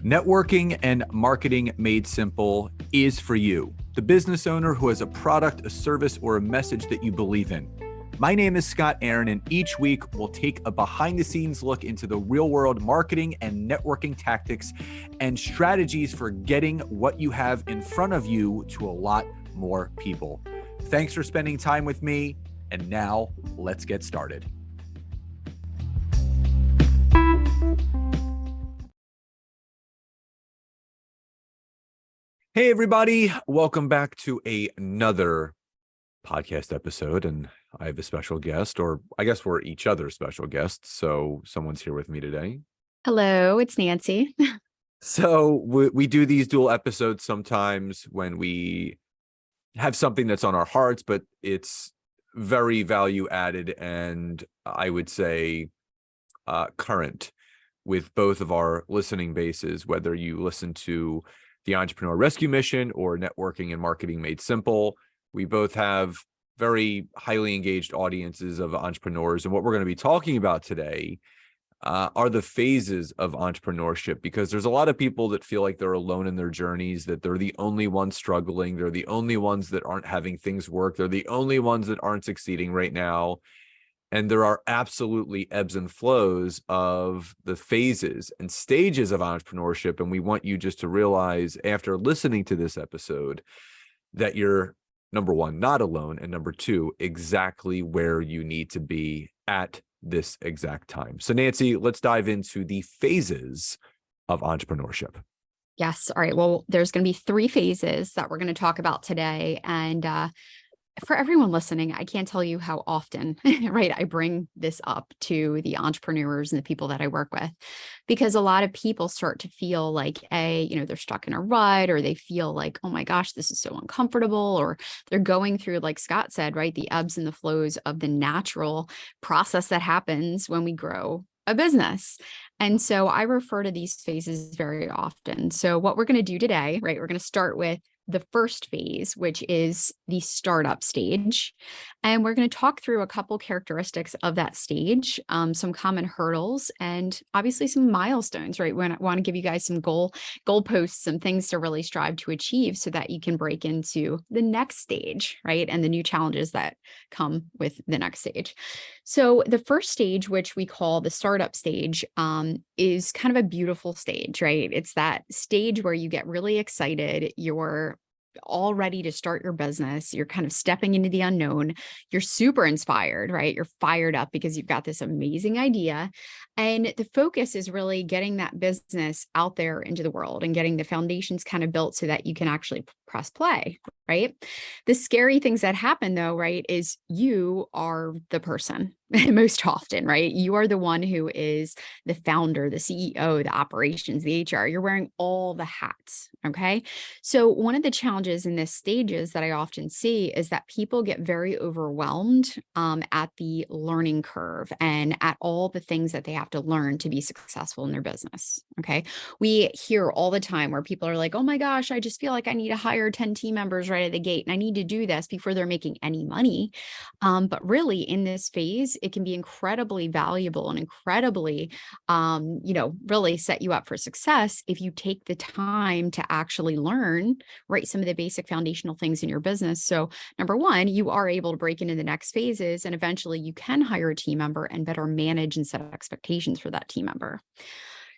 Networking and marketing made simple is for you, the business owner who has a product, a service, or a message that you believe in. My name is Scott Aaron, and each week we'll take a behind-the-scenes look into the real-world marketing and networking tactics and strategies for getting what you have in front of you to a lot more people. Thanks for spending time with me, and now let's get started. Hey, everybody. Welcome back to another podcast episode. And I have a special guest, or I guess we're each other's special guests. So someone's here with me today. Hello, it's Nancy. So we do these dual episodes sometimes when we have something that's on our hearts, but it's very value added and I would say current with both of our listening bases, whether you listen to the Entrepreneur Rescue Mission or Networking and Marketing Made Simple. We both have very highly engaged audiences of entrepreneurs. And what we're going to be talking about today are the phases of entrepreneurship, because there's a lot of people that feel like they're alone in their journeys, that they're the only ones struggling. They're the only ones that aren't having things work. They're the only ones that aren't succeeding right now. And there are absolutely ebbs and flows of the phases and stages of entrepreneurship. And we want you just to realize after listening to this episode that you're, number one, not alone, and number two, exactly where you need to be at this exact time. So Nancy, let's dive into the phases of entrepreneurship. Yes. All right. Well, there's going to be 3 phases that we're going to talk about today. And for everyone listening, I can't tell you how often, right, I bring this up to the entrepreneurs and the people that I work with, because a lot of people start to feel like, they're stuck in a rut, or they feel like, oh my gosh, this is so uncomfortable, or they're going through, like Scott said, right, the ebbs and the flows of the natural process that happens when we grow a business. And so I refer to these phases very often. So what we're going to do today, right, we're going to start with the first phase, which is the startup stage. And we're going to talk through a couple characteristics of that stage, some common hurdles, and obviously some milestones, right? We want to give you guys some goalposts, some things to really strive to achieve so that you can break into the next stage, right? And the new challenges that come with the next stage. So the first stage, which we call the startup stage, is kind of a beautiful stage, right? It's that stage where you get really excited. You're all ready to start your business. You're kind of stepping into the unknown. You're super inspired, right? You're fired up because you've got this amazing idea. And the focus is really getting that business out there into the world and getting the foundations kind of built so that you can actually press play, right? The scary things that happen though, right, is you are the person most often, right? You are the one who is the founder, the CEO, the operations, the HR. You're wearing all the hats, okay? So one of the challenges in this stages that I often see is that people get very overwhelmed at the learning curve and at all the things that they have to learn to be successful in their business, okay? We hear all the time where people are like, oh my gosh, I just feel like I need to hire 10 team members right at the gate, and I need to do this before they're making any money. But really in this phase, it can be incredibly valuable and incredibly, really set you up for success if you take the time to actually learn, right, some of the basic foundational things in your business. So number one, you are able to break into the next phases, and eventually you can hire a team member and better manage and set expectations for that team member.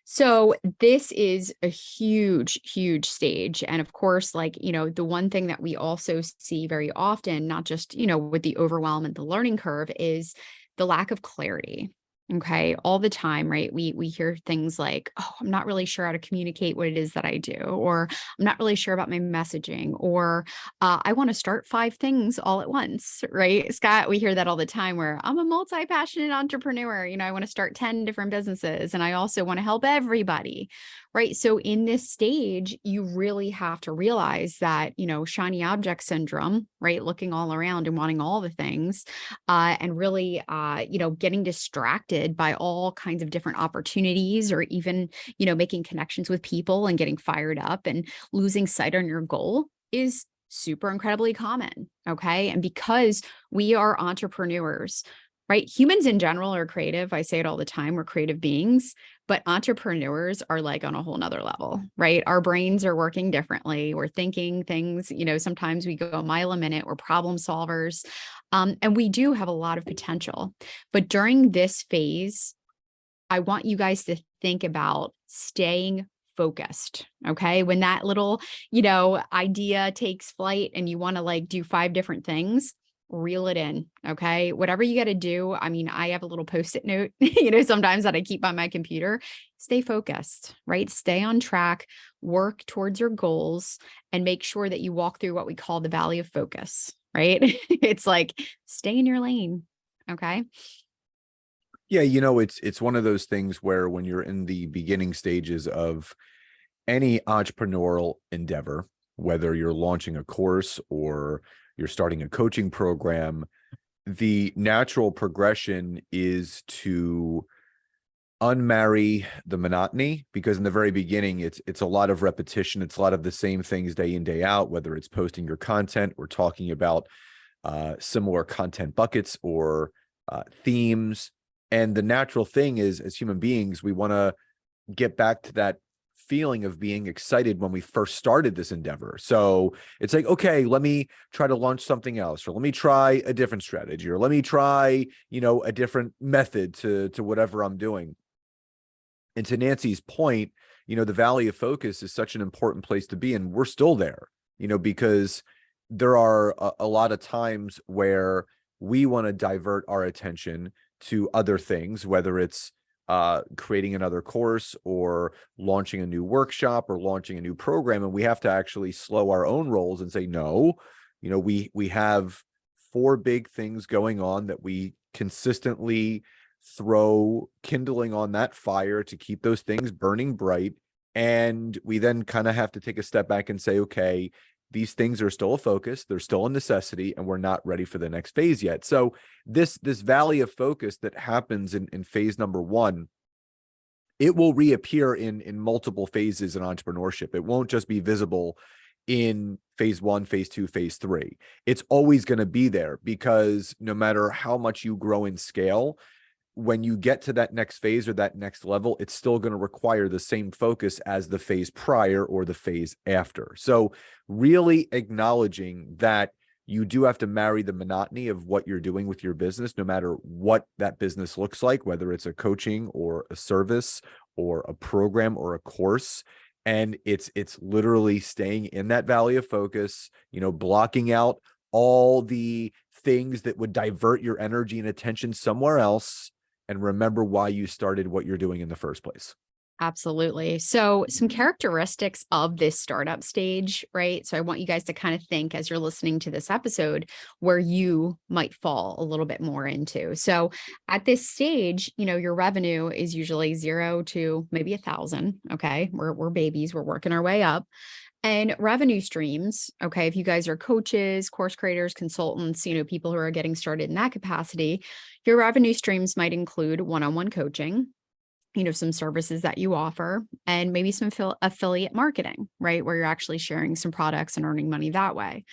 So this is a huge, huge stage. And of course, the one thing that we also see very often, not just, with the overwhelm and the learning curve, is the lack of clarity. Okay. All the time, right? We hear things like, oh, I'm not really sure how to communicate what it is that I do, or I'm not really sure about my messaging, or I want to start 5 things all at once, right? Scott, we hear that all the time where I'm a multi-passionate entrepreneur. I want to start 10 different businesses, and I also want to help everybody, right? So in this stage, you really have to realize that, shiny object syndrome, right? Looking all around and wanting all the things, and really, getting distracted by all kinds of different opportunities, or even, making connections with people and getting fired up and losing sight on your goal is super incredibly common. Okay. And because we are entrepreneurs, right? Humans in general are creative. I say it all the time. We're creative beings, but entrepreneurs are like on a whole nother level, right? Our brains are working differently. We're thinking things, sometimes we go a mile a minute. We're problem solvers. And we do have a lot of potential. But during this phase, I want you guys to think about staying focused. Okay. When that little, idea takes flight and you want to like do 5 different things, reel it in. Okay. Whatever you got to do. I mean, I have a little post-it note, sometimes that I keep on my computer. Stay focused, right? Stay on track, work towards your goals, and make sure that you walk through what we call the valley of focus, right? It's like stay in your lane. Okay. Yeah, it's one of those things where when you're in the beginning stages of any entrepreneurial endeavor, whether you're launching a course or you're starting a coaching program, the natural progression is to unmarry the monotony, because in the very beginning it's a lot of repetition. It's a lot of the same things day in, day out, whether it's posting your content or talking about similar content buckets or themes. And the natural thing is, as human beings, we want to get back to that feeling of being excited when we first started this endeavor. So it's like, okay, let me try to launch something else, or let me try a different strategy, or let me try, a different method to whatever I'm doing. And to Nancy's point, the valley of focus is such an important place to be. And we're still there, because there are a lot of times where we want to divert our attention to other things, whether it's creating another course or launching a new workshop or launching a new program. And we have to actually slow our own rolls and say, no, we have 4 big things going on that we consistently throw kindling on that fire to keep those things burning bright. And we then kind of have to take a step back and say, okay, these things are still a focus, they're still a necessity, and we're not ready for the next phase yet. So this valley of focus that happens in phase number 1, it will reappear in multiple phases in entrepreneurship. It won't just be visible in phase 1, phase 2, phase 3. It's always going to be there, because no matter how much you grow in scale, when you get to that next phase or that next level, it's still going to require the same focus as the phase prior or the phase after. So really acknowledging that you do have to marry the monotony of what you're doing with your business, no matter what that business looks like, whether it's a coaching or a service or a program or a course. And it's literally staying in that valley of focus, blocking out all the things that would divert your energy and attention somewhere else, and remember why you started what you're doing in the first place. Absolutely. So some characteristics of this startup stage, right? So I want you guys to kind of think as you're listening to this episode where you might fall a little bit more into. So at this stage, your revenue is usually 0 to maybe 1,000. Okay. We're babies. We're working our way up. And revenue streams, okay, if you guys are coaches, course creators, consultants, people who are getting started in that capacity, your revenue streams might include one-on-one coaching, some services that you offer, and maybe some affiliate marketing, right? Where you're actually sharing some products and earning money that way.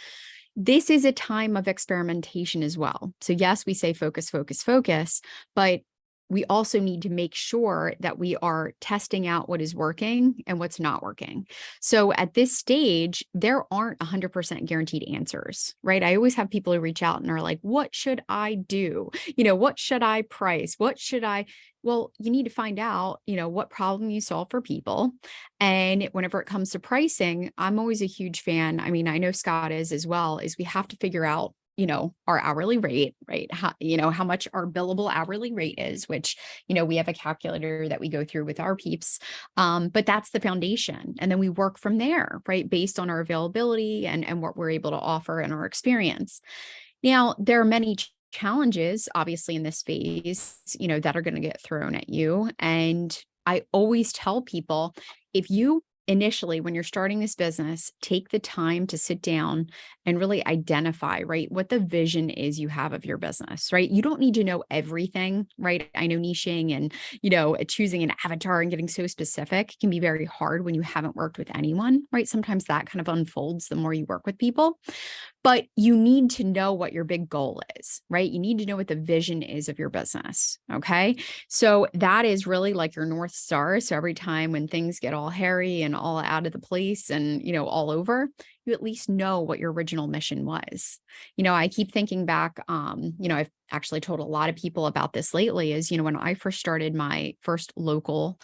This is a time of experimentation as well. So yes, we say focus, focus, focus, but we also need to make sure that we are testing out what is working and what's not working. So at this stage, there aren't 100% guaranteed answers, right? I always have people who reach out and are like, what should I do? What should I price? Well, you need to find out, what problem you solve for people. And whenever it comes to pricing, I'm always a huge fan. I mean, I know Scott is as well, is we have to figure out our hourly rate, right? How much our billable hourly rate is, which, we have a calculator that we go through with our peeps. But that's the foundation. And then we work from there, right? Based on our availability and what we're able to offer and our experience. Now, there are many challenges, obviously, in this phase, that are going to get thrown at you. And I always tell people, if you initially, when you're starting this business, take the time to sit down and really identify, right, what the vision is you have of your business, right? You don't need to know everything, right? I know niching and, choosing an avatar and getting so specific can be very hard when you haven't worked with anyone, right? Sometimes that kind of unfolds the more you work with people. But you need to know what your big goal is, right? You need to know what the vision is of your business. Okay. So that is really like your North Star. So every time when things get all hairy and all out of the place and, all over, you at least know what your original mission was. I keep thinking back, I've actually told a lot of people about this lately is, when I first started my first local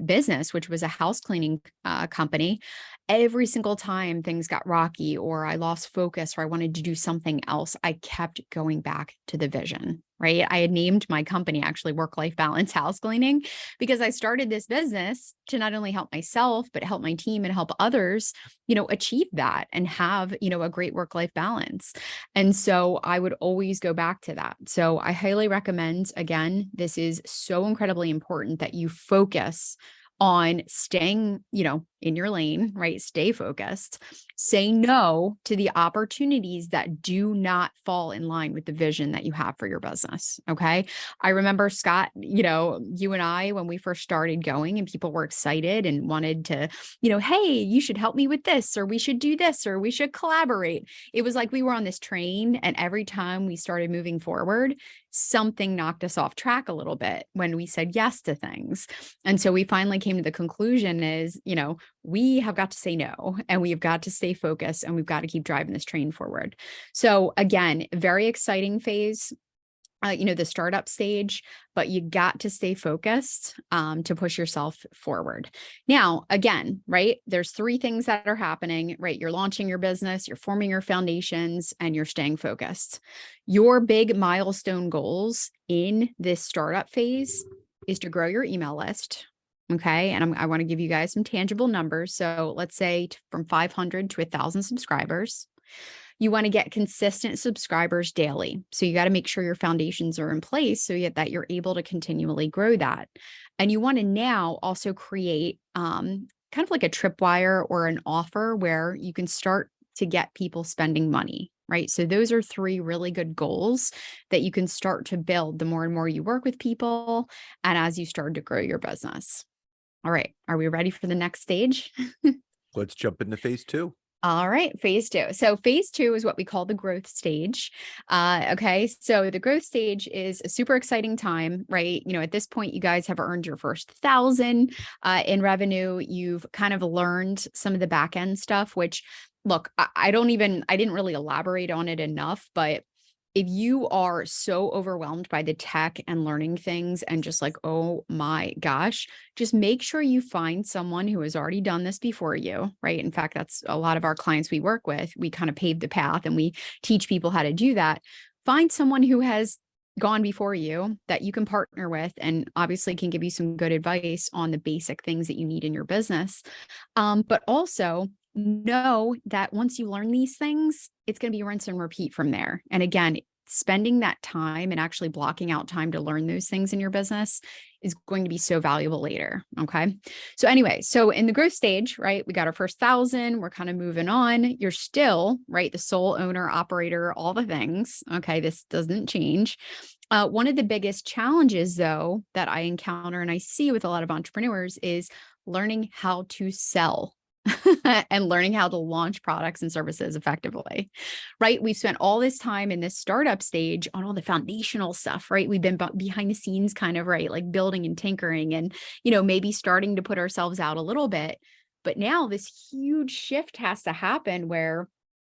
business, which was a house cleaning company, every single time things got rocky or I lost focus or I wanted to do something else, I kept going back to the vision, right? I had named my company actually Work-Life Balance House Cleaning because I started this business to not only help myself, but help my team and help others, achieve that and have, a great work-life balance. And so I would always go back to that. So I highly recommend, again, this is so incredibly important that you focus on staying, in your lane, right? Stay focused. Say no to the opportunities that do not fall in line with the vision that you have for your business. Okay. I remember, Scott, you and I, when we first started going and people were excited and wanted to, hey, you should help me with this, or we should do this, or we should collaborate. It was like we were on this train, and every time we started moving forward, something knocked us off track a little bit when we said yes to things. And so we finally came to the conclusion is, we have got to say no, and we've got to stay focused, and we've got to keep driving this train forward. So again, very exciting phase, the startup stage, but you got to stay focused to push yourself forward. Now, again, right, there's three things that are happening, right? You're launching your business, you're forming your foundations, and you're staying focused. Your big milestone goals in this startup phase is to grow your email list. Okay. And I want to give you guys some tangible numbers. So let's say from 500 to 1,000 subscribers. You want to get consistent subscribers daily. So you got to make sure your foundations are in place so that you're able to continually grow that. And you want to now also create kind of like a tripwire or an offer where you can start to get people spending money, right? So those are three really good goals that you can start to build the more and more you work with people and as you start to grow your business. All right. Are we ready for the next stage? Let's jump into phase two. All right, phase two. So phase two is what we call the growth stage. Okay, so the growth stage is a super exciting time, right? At this point, you guys have earned your first 1,000 in revenue. You've kind of learned some of the back end stuff, which, look, I didn't really elaborate on it enough, but if you are so overwhelmed by the tech and learning things and just like, oh my gosh, just make sure you find someone who has already done this before you, right? In fact, that's a lot of our clients we work with. We kind of pave the path and we teach people how to do that. Find someone who has gone before you that you can partner with and obviously can give you some good advice on the basic things that you need in your business. But also, know that once you learn these things, it's going to be rinse and repeat from there. And again, spending that time and actually blocking out time to learn those things in your business is going to be so valuable later. Okay. So anyway, so in the growth stage, right, we got our first 1,000, we're kind of moving on. You're still, right, the sole owner, operator, all the things. Okay. This doesn't change. One of the biggest challenges though, that I encounter and I see with a lot of entrepreneurs is learning how to sell and learning how to launch products and services effectively, right? We've spent all this time in this startup stage on all the foundational stuff, right? We've been behind the scenes kind of, right? Like building and tinkering and, maybe starting to put ourselves out a little bit. But now this huge shift has to happen where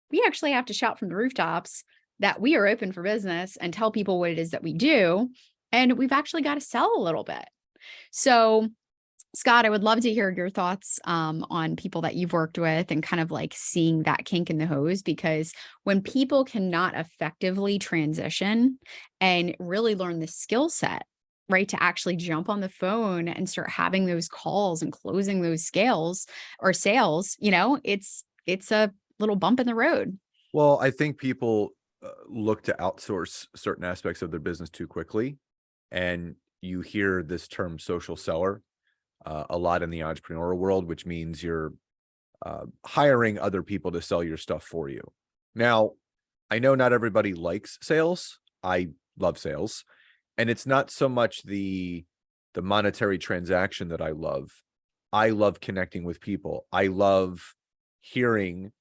we actually have to shout from the rooftops that we are open for business and tell people what it is that we do. And we've actually got to sell a little bit. So Scott, I would love to hear your thoughts on people that you've worked with and kind of like seeing that kink in the hose, because when people cannot effectively transition and really learn the skill set, right, to actually jump on the phone and start having those calls and closing those scales or sales, it's a little bump in the road. Well, I think people look to outsource certain aspects of their business too quickly. And you hear this term social seller. a lot in the entrepreneurial world, which means you're hiring other people to sell your stuff for you. Now, I know not everybody likes sales. I love sales. And it's not so much the monetary transaction that I love. I love connecting with people. I love hearing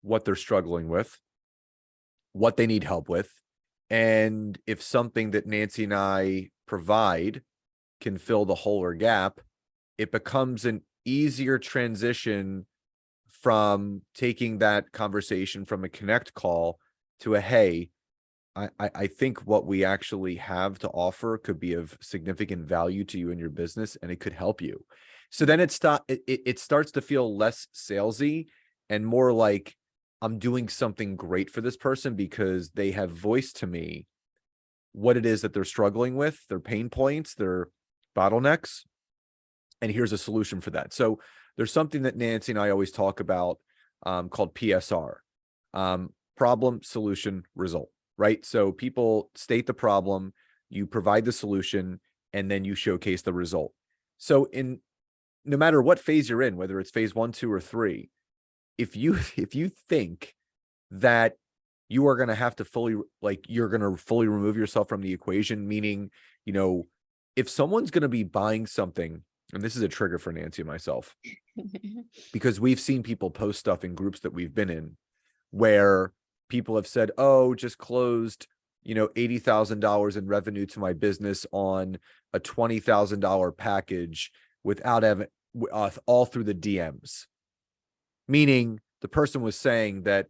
what they're struggling with, what they need help with. And if something that Nancy and I provide can fill the hole or gap, it becomes an easier transition from taking that conversation from a connect call to a, hey, I think what we actually have to offer could be of significant value to you in your business, and it could help you. So then it starts to feel less salesy and more like I'm doing something great for this person because they have voiced to me what it is that they're struggling with, their pain points, their bottlenecks, and here's a solution for that. So there's something that Nancy and I always talk about called PSR, problem, solution, result, right? So people state the problem, you provide the solution, and then you showcase the result. So no matter what phase you're in, whether it's phase 1, 2, or 3, if you think that you are going to have to you're going to fully remove yourself from the equation, meaning, if someone's going to be buying something, and this is a trigger for Nancy and myself, because we've seen people post stuff in groups that we've been in where people have said, oh, just closed, $80,000 in revenue to my business on a $20,000 package without all through the DMs. Meaning the person was saying that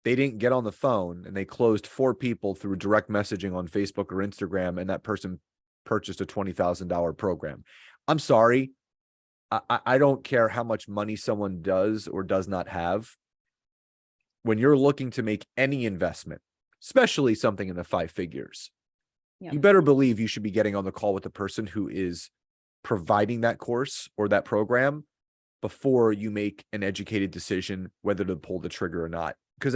they didn't get on the phone and they closed 4 people through direct messaging on Facebook or Instagram, and that person purchased a $20,000 program. I'm sorry. I don't care how much money someone does or does not have. When you're looking to make any investment, especially something in the 5 figures, you better believe you should be getting on the call with the person who is providing that course or that program before you make an educated decision whether to pull the trigger or not. Because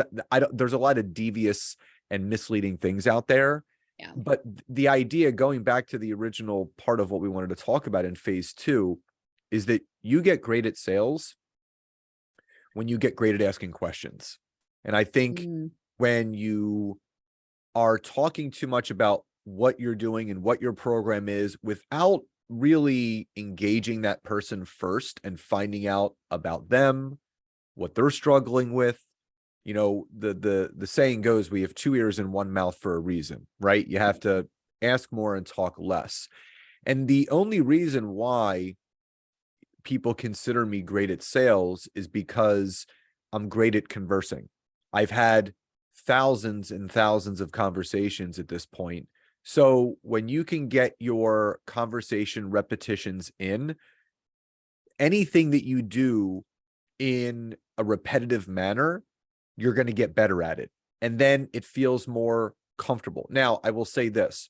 there's a lot of devious and misleading things out there. Yeah. But the idea, going back to the original part of what we wanted to talk about in phase 2, is that you get great at sales when you get great at asking questions. And I think when you are talking too much about what you're doing and what your program is without really engaging that person first and finding out about them, what they're struggling with, the saying goes, we have 2 ears and 1 mouth for a reason, right? You have to ask more and talk less. And the only reason why people consider me great at sales is because I'm great at conversing. I've had thousands and thousands of conversations at this point. So when you can get your conversation repetitions in, anything that you do in a repetitive manner, you're going to get better at it. And then it feels more comfortable. Now, I will say this.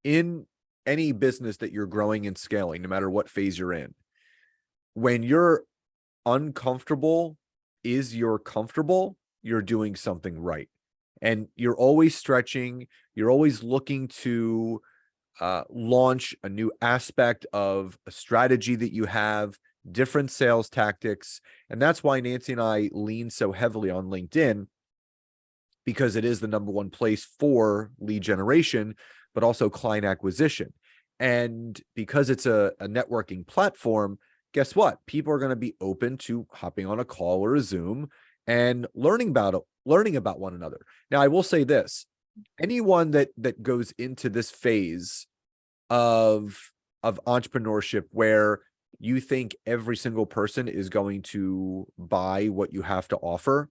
In any business that you're growing and scaling, no matter what phase you're in, when you're uncomfortable is you're comfortable, you're doing something right. And you're always stretching. You're always looking to launch a new aspect of a strategy that you have, different sales tactics. And that's why Nancy and I lean so heavily on LinkedIn, because it is the #1 place for lead generation, but also client acquisition. And because it's a networking platform, guess what? People are going to be open to hopping on a call or a Zoom and learning about one another. Now, I will say this. Anyone that goes into this phase of entrepreneurship where you think every single person is going to buy what you have to offer,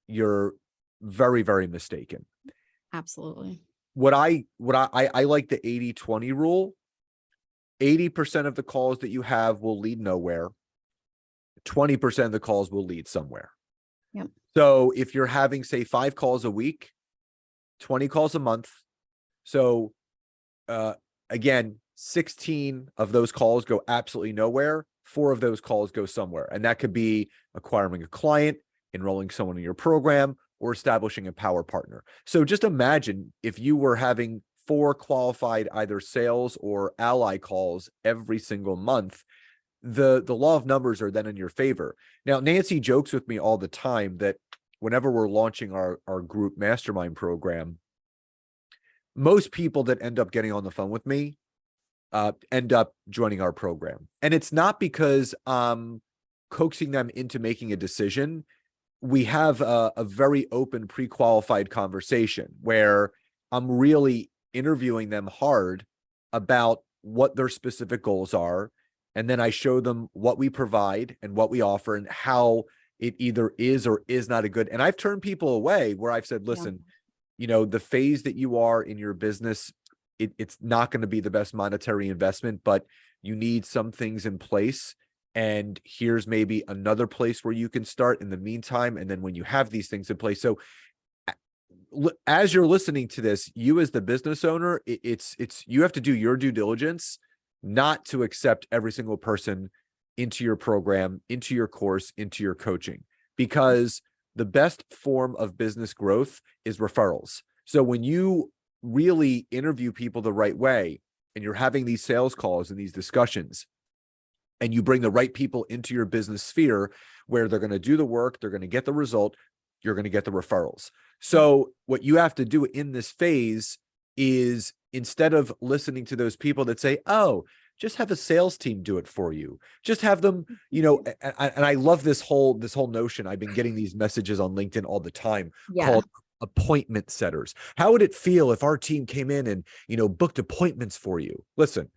you're very, very mistaken. Absolutely. What I like the 80-20 rule. 80% of the calls that you have will lead nowhere. 20% of the calls will lead somewhere. Yep. So if you're having, say, 5 calls a week, 20 calls a month. So again, 16 of those calls go absolutely nowhere. 4 of those calls go somewhere. And that could be acquiring a client, enrolling someone in your program, or establishing a power partner. So just imagine if you were having 4 qualified either sales or ally calls every single month, the law of numbers are then in your favor. Now, Nancy jokes with me all the time that whenever we're launching our group mastermind program, most people that end up getting on the phone with me end up joining our program. And it's not because I'm coaxing them into making a decision. We have a very open, pre-qualified conversation where I'm really interviewing them hard about what their specific goals are. And then I show them what we provide and what we offer and how it either is or is not a good. And I've turned people away where I've said, listen, the phase that you are in your business, it's not going to be the best monetary investment, but you need some things in place. And here's maybe another place where you can start in the meantime. And then when you have these things in place. So as you're listening to this, you as the business owner, it's you have to do your due diligence not to accept every single person into your program, into your course, into your coaching, because the best form of business growth is referrals. So when you really interview people the right way and you're having these sales calls and these discussions, and you bring the right people into your business sphere where they're going to do the work, they're going to get the result, you're going to get the referrals. So what you have to do in this phase is, instead of listening to those people that say, oh, just have a sales team do it for you, just have them, and I love this whole notion. I've been getting these messages on LinkedIn all the time called appointment setters. How would it feel if our team came in and, booked appointments for you? Listen,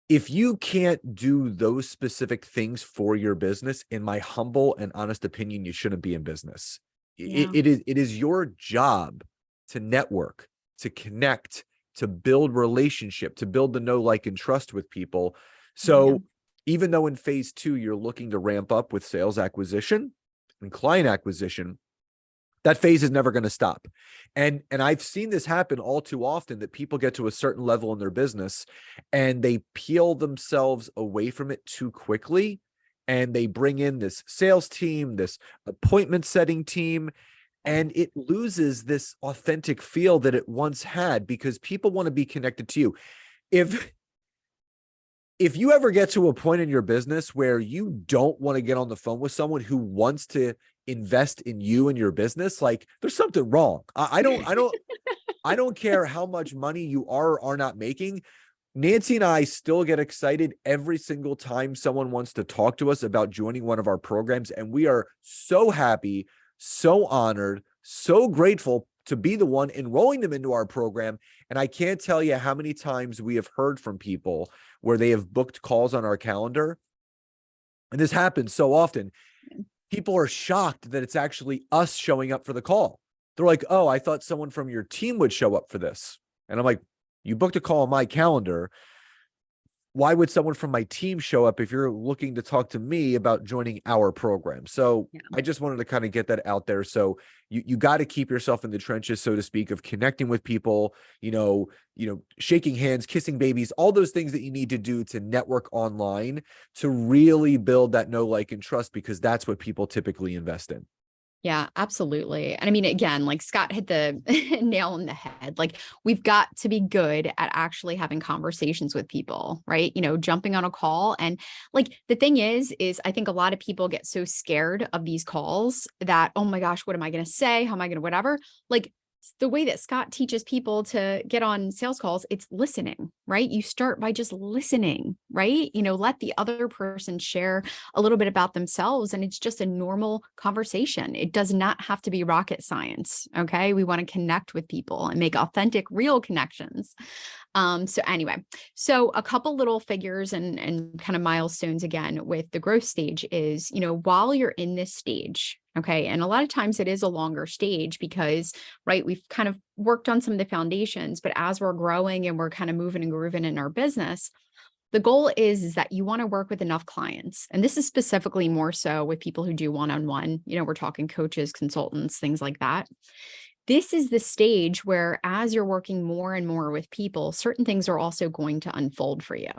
if you can't do those specific things for your business, in my humble and honest opinion, you shouldn't be in business. It is your job to network, to connect, to build relationship, to build the know, like, and trust with people. So even though in phase 2, you're looking to ramp up with sales acquisition and client acquisition, that phase is never going to stop. And I've seen this happen all too often, that people get to a certain level in their business and they peel themselves away from it too quickly. And they bring in this sales team, this appointment setting team, and it loses this authentic feel that it once had, because people want to be connected to you. If you ever get to a point in your business where you don't want to get on the phone with someone who wants to invest in you and your business, like, there's something wrong. I don't care how much money you are or are not making. Nancy and I still get excited every single time someone wants to talk to us about joining one of our programs. And we are so happy, so honored, so grateful to be the one enrolling them into our program. And I can't tell you how many times we have heard from people where they have booked calls on our calendar. And this happens so often. People are shocked that it's actually us showing up for the call. They're like, oh, I thought someone from your team would show up for this. And I'm like, you booked a call on my calendar. Why would someone from my team show up if you're looking to talk to me about joining our program? So I just wanted to kind of get that out there. So you got to keep yourself in the trenches, so to speak, of connecting with people, shaking hands, kissing babies, all those things that you need to do to network online to really build that know, like, and trust, because that's what people typically invest in. Yeah, absolutely. And I mean, again, like Scott hit the nail on the head. Like, we've got to be good at actually having conversations with people, right? Jumping on a call. And like, the thing is I think a lot of people get so scared of these calls that, oh my gosh, what am I going to say? How am I going to whatever? Like, the way that Scott teaches people to get on sales calls, it's listening, right? You start by just listening, right? Let the other person share a little bit about themselves, and it's just a normal conversation. It does not have to be rocket science. Okay. We want to connect with people and make authentic, real connections. So anyway, a couple little figures and kind of milestones again with the growth stage is, while you're in this stage, okay, and a lot of times it is a longer stage because, right, we've kind of worked on some of the foundations, but as we're growing and we're kind of moving and grooving in our business, the goal is that you want to work with enough clients. And this is specifically more so with people who do one-on-one, we're talking coaches, consultants, things like that. This is the stage where, as you're working more and more with people, certain things are also going to unfold for you.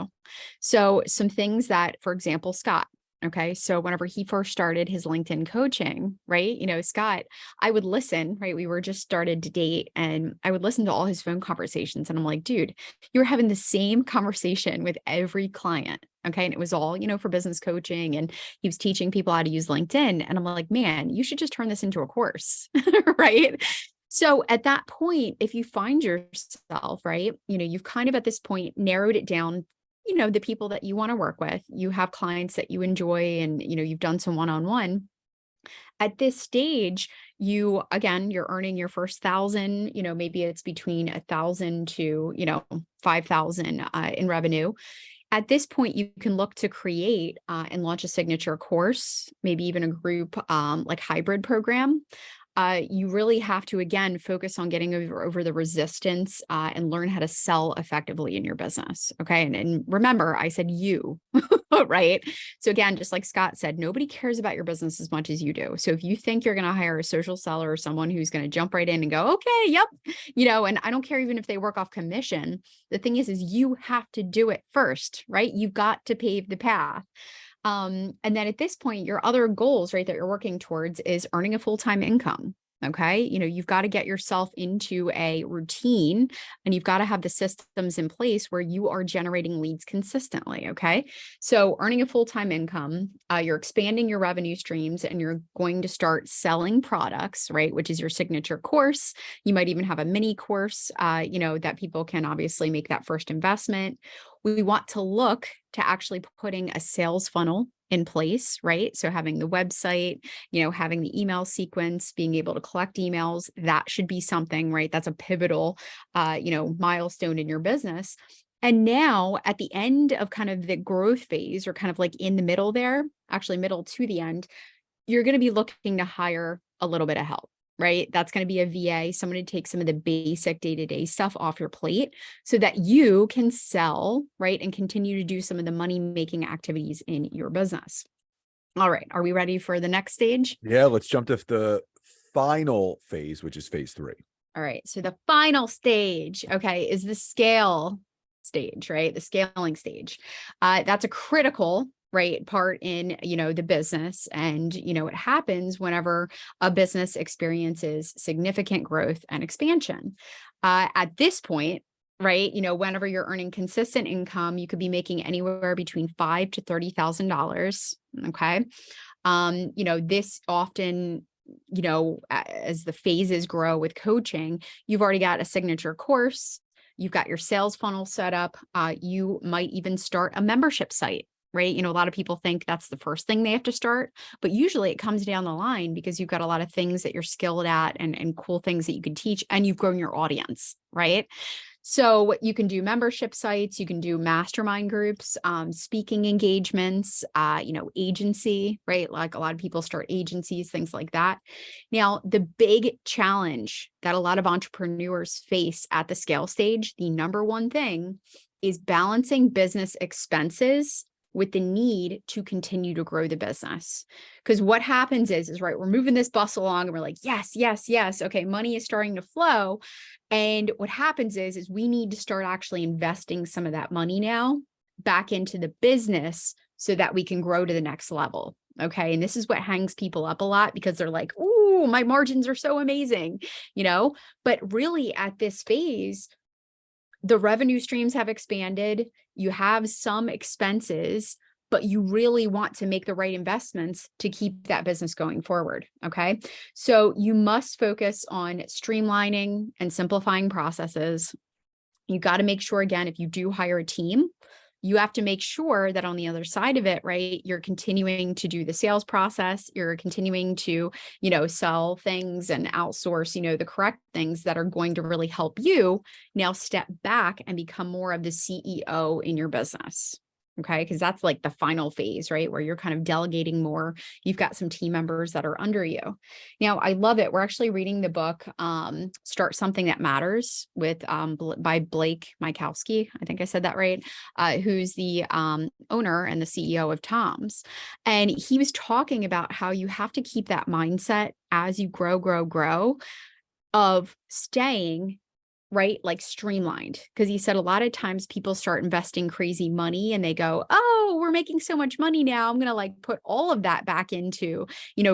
So some things that, for example, Scott, Okay. So whenever he first started his LinkedIn coaching, right, Scott, I would listen, right? We were just started to date and I would listen to all his phone conversations. And I'm like, dude, you're having the same conversation with every client. Okay. And it was all, for business coaching. And he was teaching people how to use LinkedIn. And I'm like, man, you should just turn this into a course. Right. So at that point, if you find yourself, right, you've kind of at this point narrowed it down, the people that you want to work with, you have clients that you enjoy and, you've done some one-on-one. At this stage, you're earning your first 1,000, maybe it's between 1,000 to, 5,000 in revenue. At this point, you can look to create and launch a signature course, maybe even a group like hybrid program. You really have to, again, focus on getting over the resistance and learn how to sell effectively in your business. Okay. And remember, I said you, right? So again, just like Scott said, nobody cares about your business as much as you do. So if you think you're going to hire a social seller or someone who's going to jump right in and go, okay, yep, and I don't care even if they work off commission. The thing is you have to do it first, right? You've got to pave the path. And then at this point, your other goals, right, that you're working towards is earning a full-time income. Okay. You've got to get yourself into a routine and you've got to have the systems in place where you are generating leads consistently. Okay. So earning a full-time income, you're expanding your revenue streams and you're going to start selling products, right? Which is your signature course. You might even have a mini course, that people can obviously make that first investment. We want to look to actually putting a sales funnel in place, right? So having the website, having the email sequence, being able to collect emails, that should be something, right? That's a pivotal, milestone in your business. And now at the end of kind of the growth phase or kind of like in the middle there, actually middle to the end, you're going to be looking to hire a little bit of help. Right? That's going to be a VA, someone to take some of the basic day-to-day stuff off your plate so that you can sell, right? And continue to do some of the money-making activities in your business. All right. Are we ready for the next stage? Yeah, let's jump to the final phase, which is phase 3. All right. So the final stage, okay, is the scale stage, right? The scaling stage. That's a critical part in, the business. And, it happens whenever a business experiences significant growth and expansion. At this point, right, whenever you're earning consistent income, you could be making anywhere between $5,000 to $30,000. Okay. This often, as the phases grow with coaching, you've already got a signature course. You've got your sales funnel set up. You might even start a membership site. Right. A lot of people think that's the first thing they have to start, but usually it comes down the line because you've got a lot of things that you're skilled at and cool things that you can teach and you've grown your audience. Right. So you can do membership sites, you can do mastermind groups, speaking engagements, agency, right? Like a lot of people start agencies, things like that. Now, the big challenge that a lot of entrepreneurs face at the scale stage, the number one thing is balancing business expenses with the need to continue to grow the business. Because what happens is right, we're moving this bus along and we're like, yes, yes, yes. Okay, money is starting to flow. And what happens is we need to start actually investing some of that money now back into the business so that we can grow to the next level. Okay. And this is what hangs people up a lot because they're like, ooh, my margins are so amazing, but really at this phase, the revenue streams have expanded. You have some expenses, but you really want to make the right investments to keep that business going forward. Okay. So you must focus on streamlining and simplifying processes. You got to make sure, again, if you do hire a team, you have to make sure that on the other side of it, right, you're continuing to do the sales process, you're continuing to, sell things and outsource, the correct things that are going to really help you now step back and become more of the CEO in your business. Okay. Because that's like the final phase, right? Where you're kind of delegating more. You've got some team members that are under you. Now, I love it. We're actually reading the book, Start Something That Matters with by Blake Mykowski. I think I said that right. Who's the owner and the CEO of Tom's. And he was talking about how you have to keep that mindset as you grow of staying right? Like streamlined. Because he said a lot of times people start investing crazy money and they go, oh, we're making so much money now. I'm going to like put all of that back into,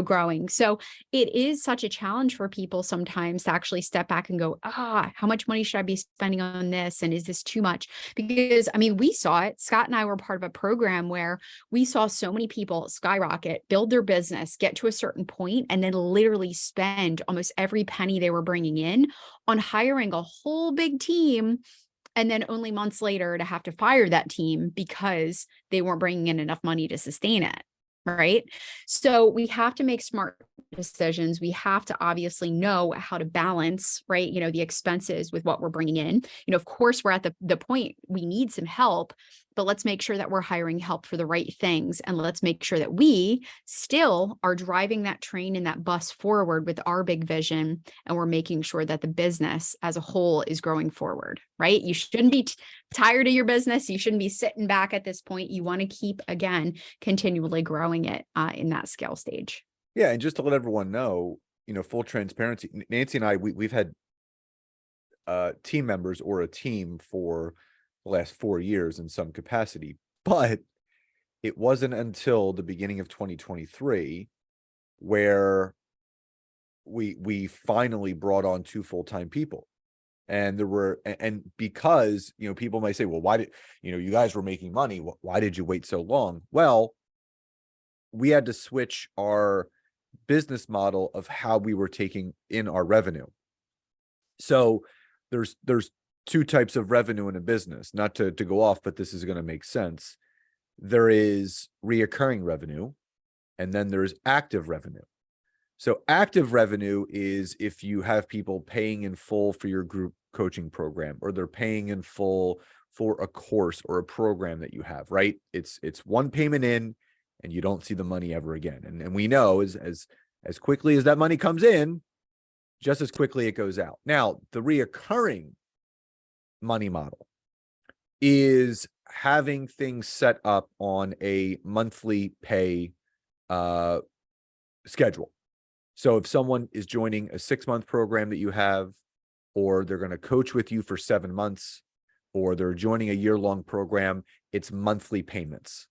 growing. So it is such a challenge for people sometimes to actually step back and go, how much money should I be spending on this? And is this too much? Because I mean, we saw it. Scott and I were part of a program where we saw so many people skyrocket, build their business, get to a certain point, and then literally spend almost every penny they were bringing in on hiring a whole big team, and then only months later to have to fire that team because they weren't bringing in enough money to sustain it. Right. So we have to make smart decisions. We have to obviously know how to balance, right, the expenses with what we're bringing in. Of course, we're at the point we need some help, but let's make sure that we're hiring help for the right things. And let's make sure that we still are driving that train and that bus forward with our big vision. And we're making sure that the business as a whole is growing forward, right? You shouldn't be tired of your business. You shouldn't be sitting back at this point. You want to keep, again, continually growing it in that scale stage. Yeah. And just to let everyone know, full transparency, Nancy and I, we've had team members or a team for the last 4 years in some capacity, but it wasn't until the beginning of 2023 where we finally brought on 2 full-time people. And because, people might say, well, why did, you guys were making money. Why did you wait so long? Well, we had to switch our business model of how we were taking in our revenue. So there's 2 types of revenue in a business, not to go off, but this is going to make sense. There is reoccurring revenue, and then there's active revenue. So active revenue is if you have people paying in full for your group coaching program, or they're paying in full for a course or a program that you have, right? It's one payment in and you don't see the money ever again. And we know as quickly as that money comes in, just as quickly it goes out. Now, the reoccurring money model is having things set up on a monthly pay schedule. So if someone is joining a 6-month program that you have, or they're going to coach with you for 7 months, or they're joining a year-long program, it's monthly payments.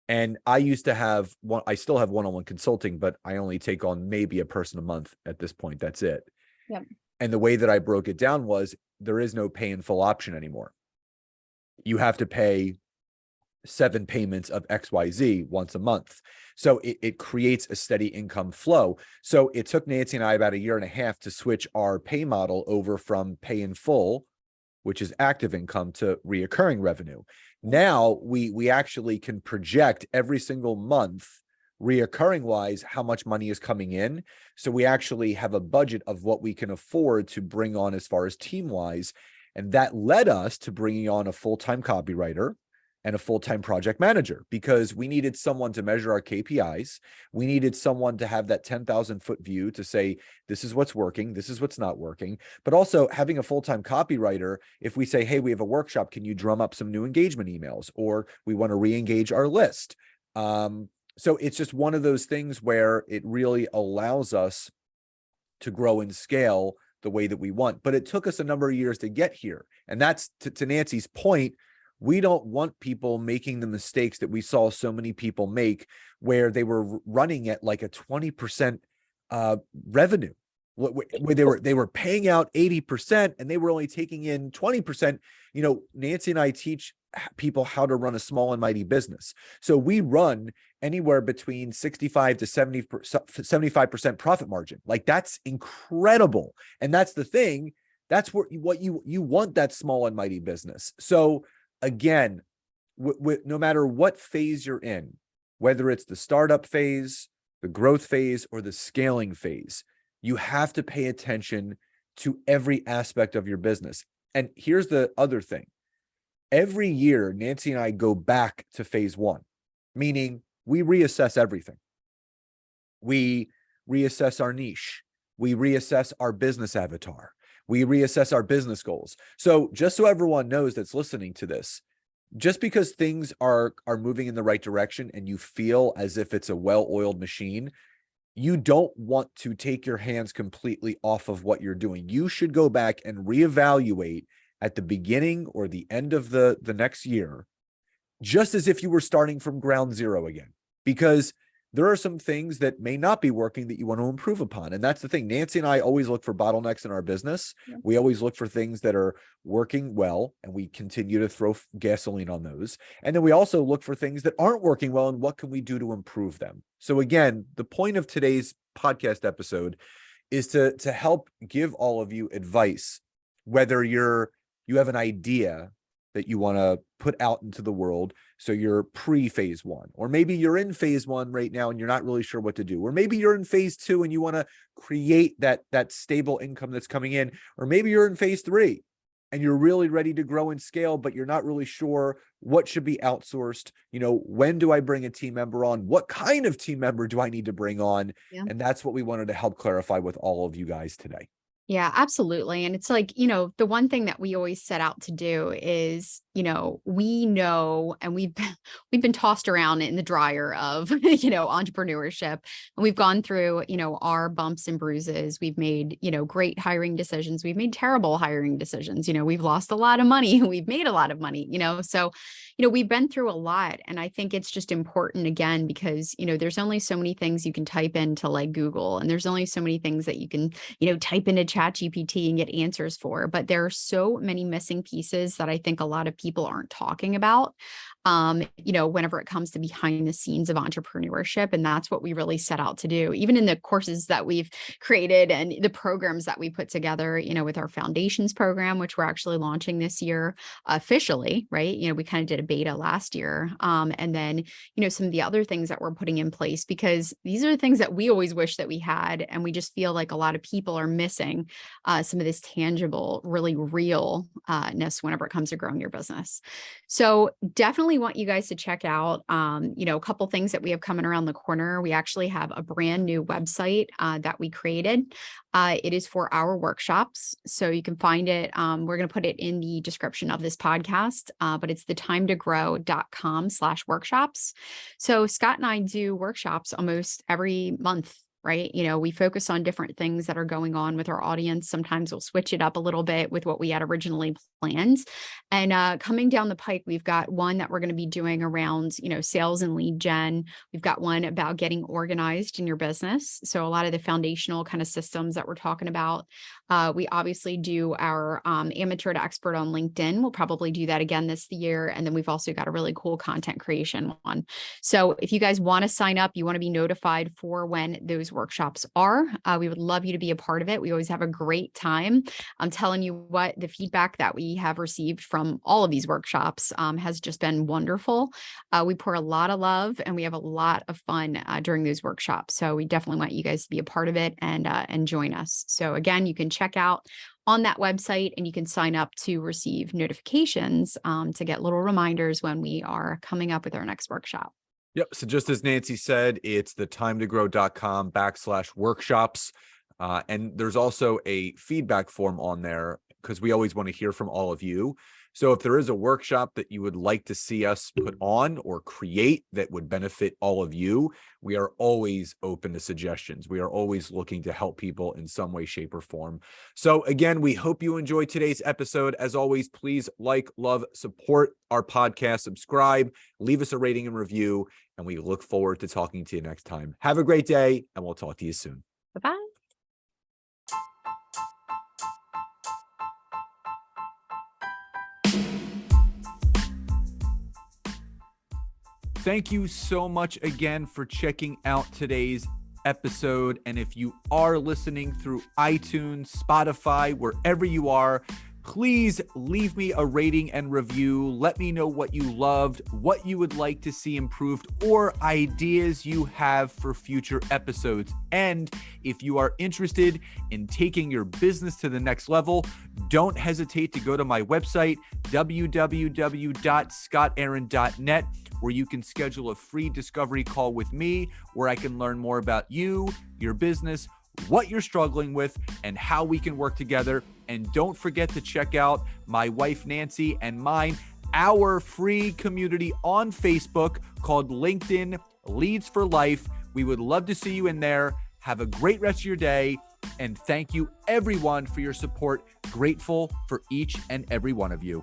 And I used to have I still have one-on-one consulting, but I only take on maybe a person a month at this point. That's it. Yep. And the way that I broke it down was there is no pay in full option anymore. You have to pay 7 payments of XYZ once a month. So it creates a steady income flow. So it took Nancy and I about 1.5 years to switch our pay model over from pay in full, which is active income, to reoccurring revenue. Now we actually can project every single month, reoccurring wise, how much money is coming in. So we actually have a budget of what we can afford to bring on as far as team wise. And that led us to bringing on a full-time copywriter and a full-time project manager, because we needed someone to measure our KPIs. We needed someone to have that 10,000-foot view to say, this is what's working, this is what's not working. But also having a full-time copywriter, if we say, hey, we have a workshop, can you drum up some new engagement emails? Or we want to re-engage our list. So it's just one of those things where it really allows us to grow and scale the way that we want. But it took us a number of years to get here. And that's to Nancy's point. We don't want people making the mistakes that we saw so many people make, where they were running at like a 20% revenue, where they were paying out 80% and they were only taking in 20%. Nancy and I teach people how to run a small and mighty business. So we run anywhere between 65 to 75% profit margin. Like, that's incredible. And that's the thing. That's what you want, that small and mighty business. So again, no matter what phase you're in, whether it's the startup phase, the growth phase, or the scaling phase, you have to pay attention to every aspect of your business. And here's the other thing. Every year, Nancy and I go back to phase 1, meaning we reassess everything. We reassess our niche. We reassess our business avatar. We reassess our business goals. So just so everyone knows that's listening to this, just because things are moving in the right direction and you feel as if it's a well-oiled machine, you don't want to take your hands completely off of what you're doing. You should go back and reevaluate at the beginning or the end of the next year, just as if you were starting from ground zero again, because there are some things that may not be working that you want to improve upon. And that's the thing. Nancy and I always look for bottlenecks in our business. Yeah. We always look for things that are working well, and we continue to throw gasoline on those. And then we also look for things that aren't working well, and what can we do to improve them? So again, the point of today's podcast episode is to help give all of you advice, whether you have an idea that you want to put out into the world. So you're pre-phase one, or maybe you're in phase one right now and you're not really sure what to do. Or maybe you're in phase two and you want to create that stable income that's coming in. Or maybe you're in phase three and you're really ready to grow and scale, but you're not really sure what should be outsourced. When do I bring a team member on? What kind of team member do I need to bring on? Yeah. And that's what we wanted to help clarify with all of you guys today. Yeah, absolutely. And it's like, the one thing that we always set out to do is, we know, and we've been tossed around in the dryer of, entrepreneurship, and we've gone through, our bumps and bruises. We've made, great hiring decisions. We've made terrible hiring decisions. We've lost a lot of money. We've made a lot of money, so, we've been through a lot. And I think it's just important, again, because, there's only so many things you can type into like Google, and there's only so many things that you can, type into ChatGPT and get answers for. But there are so many missing pieces that I think a lot of people aren't talking about, whenever it comes to behind the scenes of entrepreneurship. And that's what we really set out to do, even in the courses that we've created and the programs that we put together, with our foundations program, which we're actually launching this year officially, right? We kind of did a beta last year. And then, some of the other things that we're putting in place, because these are the things that we always wish that we had. And we just feel like a lot of people are missing some of this tangible, really realness whenever it comes to growing your business. So definitely want you guys to check out, a couple things that we have coming around the corner. We actually have a brand new website that we created. It is for our workshops. So you can find it. We're going to put it in the description of this podcast, but it's thetimetogrowth.com/workshops. So Scott and I do workshops almost every month. Right. We focus on different things that are going on with our audience. Sometimes we'll switch it up a little bit with what we had originally planned. And coming down the pike, we've got one that we're going to be doing around, sales and lead gen. We've got one about getting organized in your business. So a lot of the foundational kind of systems that we're talking about. We obviously do our amateur to expert on LinkedIn. We'll probably do that again this year. And then we've also got a really cool content creation one. So if you guys want to sign up, you want to be notified for when those workshops are, we would love you to be a part of it. We always have a great time. I'm telling you what, the feedback that we have received from all of these workshops has just been wonderful. We pour a lot of love and we have a lot of fun during those workshops. So we definitely want you guys to be a part of it and join us. So again, you can check out on that website and you can sign up to receive notifications to get little reminders when we are coming up with our next workshop. Yep. So just as Nancy said, it's thetimetogrowth.com/workshops. And there's also a feedback form on there because we always want to hear from all of you. So if there is a workshop that you would like to see us put on or create that would benefit all of you, we are always open to suggestions. We are always looking to help people in some way, shape, or form. So again, we hope you enjoyed today's episode. As always, please like, love, support our podcast, subscribe, leave us a rating and review, and we look forward to talking to you next time. Have a great day, and we'll talk to you soon. Bye-bye. Thank you so much again for checking out today's episode. And if you are listening through iTunes, Spotify, wherever you are, please leave me a rating and review. Let me know what you loved, what you would like to see improved, or ideas you have for future episodes. And if you are interested in taking your business to the next level, don't hesitate to go to my website, www.scottaaron.net, where you can schedule a free discovery call with me, where I can learn more about you, your business, what you're struggling with, and how we can work together. And don't forget to check out my wife, Nancy, and mine, our free community on Facebook called LinkedIn Leads for Life. We would love to see you in there. Have a great rest of your day. And thank you everyone for your support. Grateful for each and every one of you.